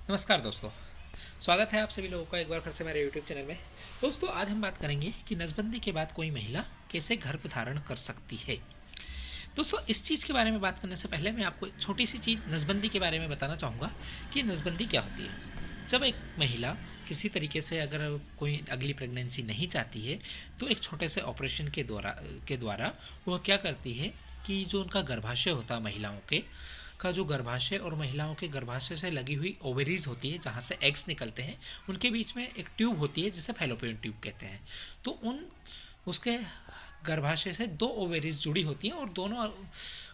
नमस्कार दोस्तों। स्वागत है आप सभी लोगों का एक बार फिर से मेरे YouTube चैनल में। दोस्तों आज हम बात करेंगे कि नसबंदी के बाद कोई महिला कैसे गर्भ धारण कर सकती है। दोस्तों इस चीज़ के बारे में बात करने से पहले मैं आपको एक छोटी सी चीज़ नसबंदी के बारे में बताना चाहूँगा कि नसबंदी क्या होती है। जब एक महिला किसी तरीके से अगर कोई अगली प्रेगनेंसी नहीं चाहती है तो एक छोटे से ऑपरेशन के द्वारा वह क्या करती है कि जो उनका गर्भाशय होता है महिलाओं के का जो गर्भाशय और महिलाओं के गर्भाशय से लगी हुई ओवेरीज होती है जहाँ से एग्स निकलते हैं, उनके बीच में एक ट्यूब होती है जिसे फैलोपियन ट्यूब कहते हैं। तो उसके गर्भाशय से दो ओवेरीज जुड़ी होती हैं और दोनों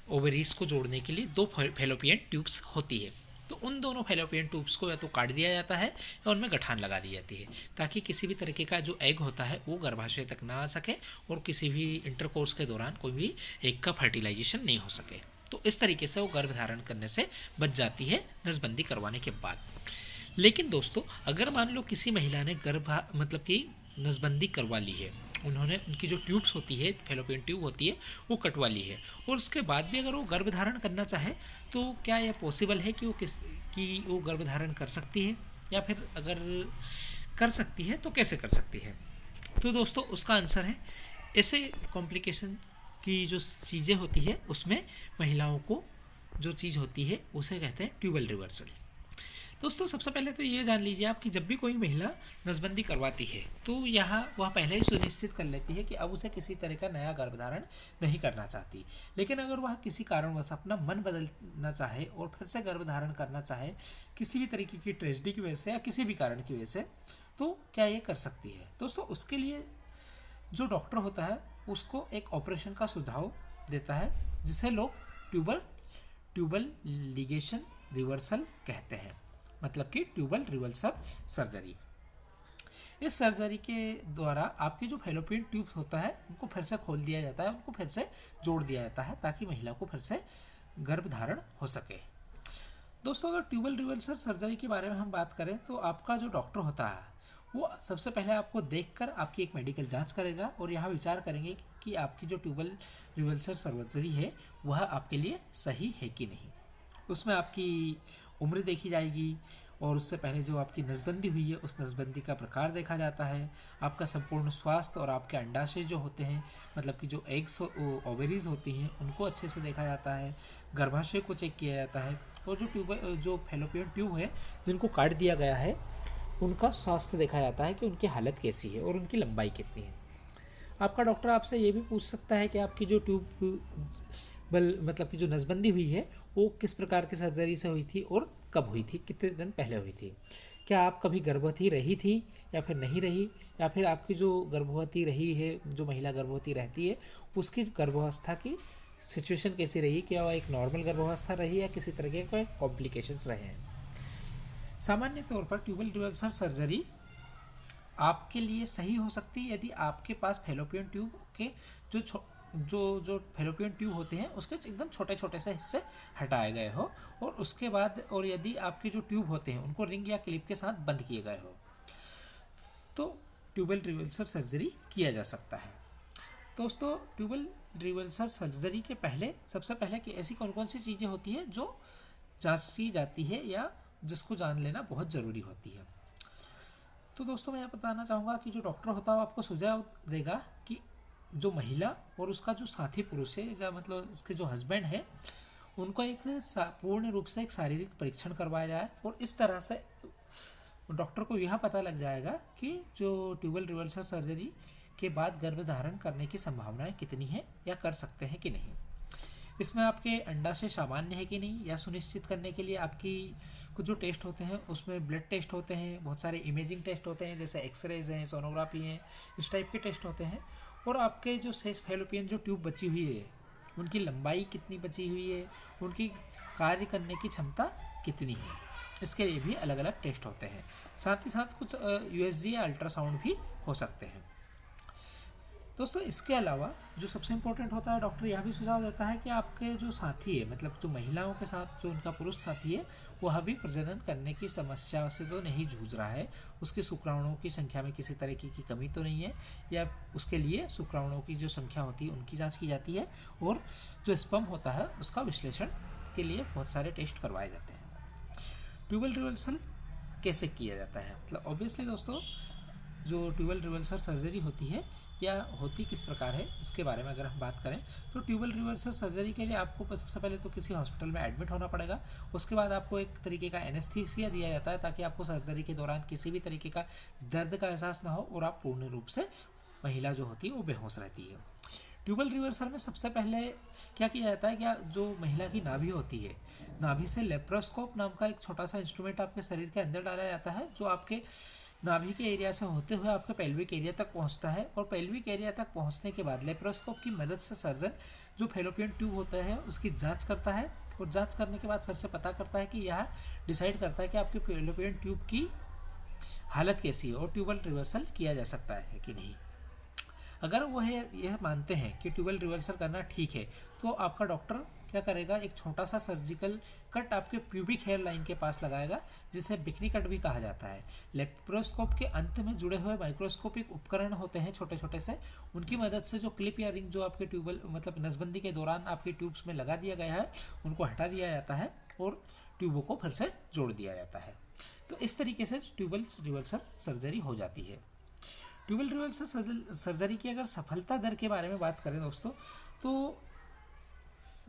ओवेरीज को जोड़ने के लिए दो फैलोपियन ट्यूब्स होती है। तो उन दोनों फैलोपियन ट्यूब्स को या तो काट दिया जाता है या उनमें गठान लगा दी जाती है ताकि किसी भी तरीके का जो एग होता है वो गर्भाशय तक ना आ सके और किसी भी इंटरकोर्स के दौरान कोई भी एग का फर्टिलाइजेशन नहीं हो सके। तो इस तरीके से वो गर्भ धारण करने से बच जाती है नसबंदी करवाने के बाद। लेकिन दोस्तों अगर मान लो किसी महिला ने कि नसबंदी करवा ली है, उन्होंने उनकी जो ट्यूब्स होती है फैलोपियन ट्यूब होती है वो कटवा ली है और उसके बाद भी अगर वो गर्भ धारण करना चाहे तो क्या यह पॉसिबल है कि वो गर्भ धारण कर सकती है, या फिर अगर कर सकती है तो कैसे कर सकती है। तो दोस्तों उसका आंसर है ऐसे कॉम्प्लिकेशन की जो चीज़ें होती है उसमें महिलाओं को जो चीज़ होती है उसे कहते हैं ट्यूबल रिवर्सल। दोस्तों सबसे पहले तो ये जान लीजिए आप कि जब भी कोई महिला नसबंदी करवाती है तो यहाँ वह पहले ही सुनिश्चित कर लेती है कि अब उसे किसी तरह का नया गर्भधारण नहीं करना चाहती। लेकिन अगर वह किसी कारणवश अपना मन बदलना चाहे और फिर से गर्भधारण करना चाहे किसी भी तरीके की ट्रेजेडी की वजह से या किसी भी कारण की वजह से, तो क्या ये कर सकती है। दोस्तों उसके लिए जो डॉक्टर होता है उसको एक ऑपरेशन का सुझाव देता है जिसे लोग ट्यूबल लिगेशन रिवर्सल कहते हैं, मतलब कि ट्यूबल रिवर्सल सर्जरी। इस सर्जरी के द्वारा आपकी जो फैलोपियन ट्यूब्स होता है उनको फिर से खोल दिया जाता है, उनको फिर से जोड़ दिया जाता है ताकि महिला को फिर से गर्भधारण हो सके। दोस्तों अगर ट्यूबल रिवर्सल सर्जरी के बारे में हम बात करें तो आपका जो डॉक्टर होता है वो सबसे पहले आपको देखकर आपकी एक मेडिकल जांच करेगा और यहाँ विचार करेंगे कि आपकी जो ट्यूबल रिवर्सल सर्जरी है वह आपके लिए सही है कि नहीं। उसमें आपकी उम्र देखी जाएगी और उससे पहले जो आपकी नसबंदी हुई है उस नसबंदी का प्रकार देखा जाता है। आपका संपूर्ण स्वास्थ्य और आपके अंडाशय जो होते हैं, मतलब कि जो एग्स ओवेरीज होती हैं उनको अच्छे से देखा जाता है। गर्भाशय को चेक किया जाता है और जो फैलोपियन ट्यूब है जिनको काट दिया गया है उनका स्वास्थ्य देखा जाता है कि उनकी हालत कैसी है और उनकी लंबाई कितनी है। आपका डॉक्टर आपसे ये भी पूछ सकता है कि आपकी जो मतलब कि जो नसबंदी हुई है वो किस प्रकार की सर्जरी से हुई थी और कब हुई थी, कितने दिन पहले हुई थी। क्या आप कभी गर्भवती रही थी या फिर नहीं रही, या फिर आपकी जो गर्भवती रही है, जो महिला गर्भवती रहती है उसकी गर्भावस्था की सिचुएशन कैसी रही, क्या वह एक नॉर्मल गर्भावस्था रही या किसी तरह के कॉम्प्लिकेशंस रहे हैं। सामान्य तौर पर ट्यूबल रिवर्सल सर्जरी आपके लिए सही हो सकती है यदि आपके पास फैलोपियन ट्यूब के जो फैलोपियन ट्यूब होते हैं उसके एकदम छोटे छोटे से हिस्से हटाए गए हो और उसके बाद और यदि आपके जो ट्यूब होते हैं उनको रिंग या क्लिप के साथ बंद किए गए हो तो ट्यूबल रिवर्सल सर्जरी किया जा सकता है। दोस्तों ट्यूबल रिवर्सल सर्जरी के पहले सबसे पहले कि ऐसी कौन कौन सी चीज़ें होती है जो जांची जाती है या जिसको जान लेना बहुत ज़रूरी होती है। तो दोस्तों मैं यह बताना चाहूँगा कि जो डॉक्टर होता है वो आपको सुझाव देगा कि जो महिला और उसका जो साथी पुरुष है या मतलब उसके जो हस्बैंड है उनको एक पूर्ण रूप से एक शारीरिक परीक्षण करवाया जाए और इस तरह से डॉक्टर को यह पता लग जाएगा कि जो ट्यूबल रिवर्सल सर्जरी के बाद गर्भधारण करने की संभावनाएं कितनी है या कर सकते हैं कि नहीं। इसमें आपके अंडाशय सामान्य है कि नहीं यह सुनिश्चित करने के लिए आपकी कुछ जो टेस्ट होते हैं उसमें ब्लड टेस्ट होते हैं, बहुत सारे इमेजिंग टेस्ट होते हैं जैसे एक्सरेज हैं, सोनोग्राफी हैं, इस टाइप के टेस्ट होते हैं। और आपके जो शेष फैलोपियन जो ट्यूब बची हुई है उनकी लंबाई कितनी बची हुई है, उनकी कार्य करने की क्षमता कितनी है, इसके लिए भी अलग अलग टेस्ट होते हैं। साथ ही साथ कुछ यूएसजी या अल्ट्रासाउंड भी हो सकते हैं। दोस्तों इसके अलावा जो सबसे इम्पोर्टेंट होता है, डॉक्टर यह भी सुझाव देता है कि आपके जो साथी है, मतलब जो महिलाओं के साथ जो उनका पुरुष साथी है वह भी प्रजनन करने की समस्या से तो नहीं जूझ रहा है, उसके शुक्राणुओं की संख्या में किसी तरीके की कमी तो नहीं है, या उसके लिए शुक्राणुओं की जो संख्या होती है उनकी जांच की जाती है और जो स्पर्म होता है उसका विश्लेषण के लिए बहुत सारे टेस्ट करवाए जाते हैं। ट्यूबल रिवर्सल कैसे किया जाता है। मतलब ऑब्वियसली दोस्तों जो ट्यूबल रिवर्सल सर्जरी होती है या होती किस प्रकार है इसके बारे में अगर हम बात करें तो ट्यूबल रिवर्सल सर्जरी के लिए आपको सबसे पहले तो किसी हॉस्पिटल में एडमिट होना पड़ेगा। उसके बाद आपको एक तरीके का एनेस्थीसिया दिया जाता है ताकि आपको सर्जरी के दौरान किसी भी तरीके का दर्द का एहसास ना हो और आप पूर्ण रूप से महिला जो होती है वो बेहोश रहती है। ट्यूबल रिवर्सल में सबसे पहले क्या किया जाता है, क्या जो महिला की नाभि होती है, नाभि से लेप्रोस्कोप नाम का एक छोटा सा इंस्ट्रूमेंट आपके शरीर के अंदर डाला जाता है जो आपके नाभि के एरिया से होते हुए आपके पेल्विक एरिया तक पहुंचता है। और पेल्विक एरिया तक पहुंचने के बाद लेप्रोस्कोप की मदद से सर्जन जो फेलोपियन ट्यूब होता है उसकी जांच करता है और जांच करने के बाद फिर से पता करता है कि यह डिसाइड करता है कि आपके फेलोपियन ट्यूब की हालत कैसी है और ट्यूबल रिवर्सल किया जा सकता है कि नहीं। अगर वह यह मानते हैं कि ट्यूबल रिवर्सल करना ठीक है तो आपका डॉक्टर क्या करेगा, एक छोटा सा सर्जिकल कट आपके प्यूबिक हेयर लाइन के पास लगाएगा जिसे बिकनी कट भी कहा जाता है। लेप्रोस्कोप के अंत में जुड़े हुए माइक्रोस्कोपिक उपकरण होते हैं छोटे छोटे से, उनकी मदद से जो क्लिप या रिंग जो आपके ट्यूबल मतलब नसबंदी के दौरान आपकी ट्यूब्स में लगा दिया गया है उनको हटा दिया जाता है और ट्यूबों को फिर से जोड़ दिया जाता है। तो इस तरीके से ट्यूबल रिवर्सल सर्जरी हो जाती है। ट्यूबल रिवर्सल सर्जरी की अगर सफलता दर के बारे में बात करें दोस्तों तो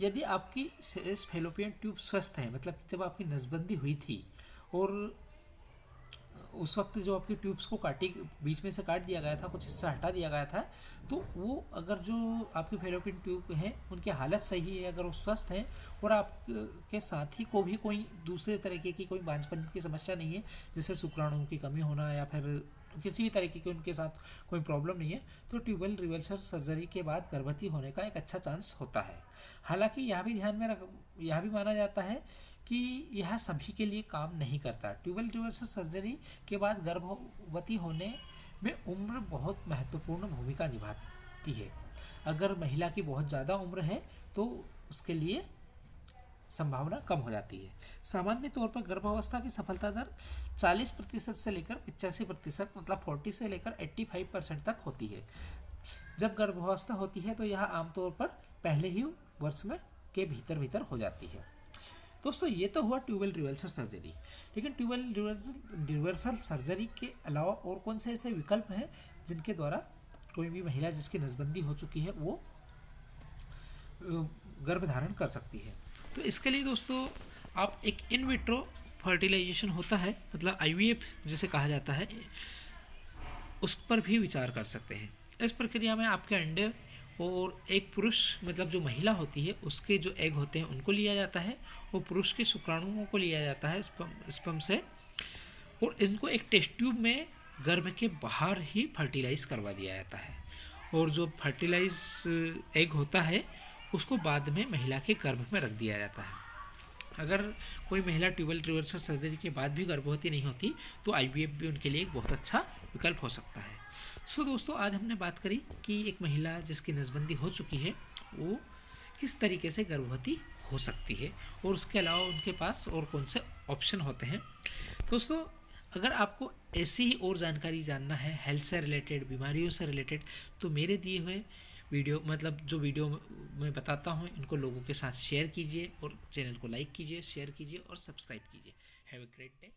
यदि आपकी फेलोपियन ट्यूब स्वस्थ है, मतलब जब आपकी नसबंदी हुई थी और उस वक्त जो आपकी ट्यूब्स को बीच में से काट दिया गया था, कुछ हिस्सा हटा दिया गया था, तो वो अगर जो आपकी फेलोपियन ट्यूब है उनकी हालत सही है, अगर वो स्वस्थ है और आपके साथी को भी कोई दूसरे तरीके की कोई बांझपन की समस्या नहीं है जैसे शुक्राणुओं की कमी होना या फिर किसी भी तरीके की उनके साथ कोई प्रॉब्लम नहीं है, तो ट्यूबल रिवर्सल सर्जरी के बाद गर्भवती होने का एक अच्छा चांस होता है। हालांकि यह भी माना जाता है कि यह सभी के लिए काम नहीं करता। ट्यूबल रिवर्सल सर्जरी के बाद गर्भवती होने में उम्र बहुत महत्वपूर्ण भूमिका निभाती है। अगर महिला की बहुत ज़्यादा उम्र है तो उसके लिए संभावना कम हो जाती है। सामान्य तौर पर गर्भावस्था की सफलता दर 40% से लेकर 85% मतलब 40 से लेकर 85% तक होती है। जब गर्भावस्था होती है तो यह आमतौर पर पहले ही वर्ष में के भीतर हो जाती है। दोस्तों ये तो हुआ ट्यूबल रिवर्सल सर्जरी, लेकिन ट्यूबल रिवर्सल सर्जरी के अलावा और कौन से ऐसे विकल्प हैं जिनके द्वारा कोई भी महिला जिसकी नसबंदी हो चुकी है वो गर्भधारण कर सकती है। तो इसके लिए दोस्तों आप एक इन विट्रो फर्टिलाइजेशन होता है, मतलब IVF जिसे कहा जाता है, उस पर भी विचार कर सकते हैं। इस प्रक्रिया में आपके अंडे और एक पुरुष मतलब जो महिला होती है उसके जो एग होते हैं उनको लिया जाता है और पुरुष के शुक्राणुओं को लिया जाता है स्पर्म से, और इनको एक टेस्ट ट्यूब में गर्भ के बाहर ही फर्टिलाइज करवा दिया जाता है। और जो फर्टिलाइज एग होता है उसको बाद में महिला के गर्भ में रख दिया जाता है। अगर कोई महिला ट्यूबल रिवर्सल सर्जरी के बाद भी गर्भवती नहीं होती तो IVF भी उनके लिए एक बहुत अच्छा विकल्प हो सकता है। सो दोस्तों आज हमने बात करी कि एक महिला जिसकी नसबंदी हो चुकी है वो किस तरीके से गर्भवती हो सकती है और उसके अलावा उनके पास और कौन से ऑप्शन होते हैं। दोस्तों अगर आपको ऐसी ही और जानकारी जानना है हेल्थ से रिलेटेड, बीमारियों से रिलेटेड, तो मेरे दिए हुए वीडियो मतलब जो वीडियो मैं बताता हूँ इनको लोगों के साथ शेयर कीजिए और चैनल को लाइक कीजिए, शेयर कीजिए और सब्सक्राइब कीजिए। Have a great day.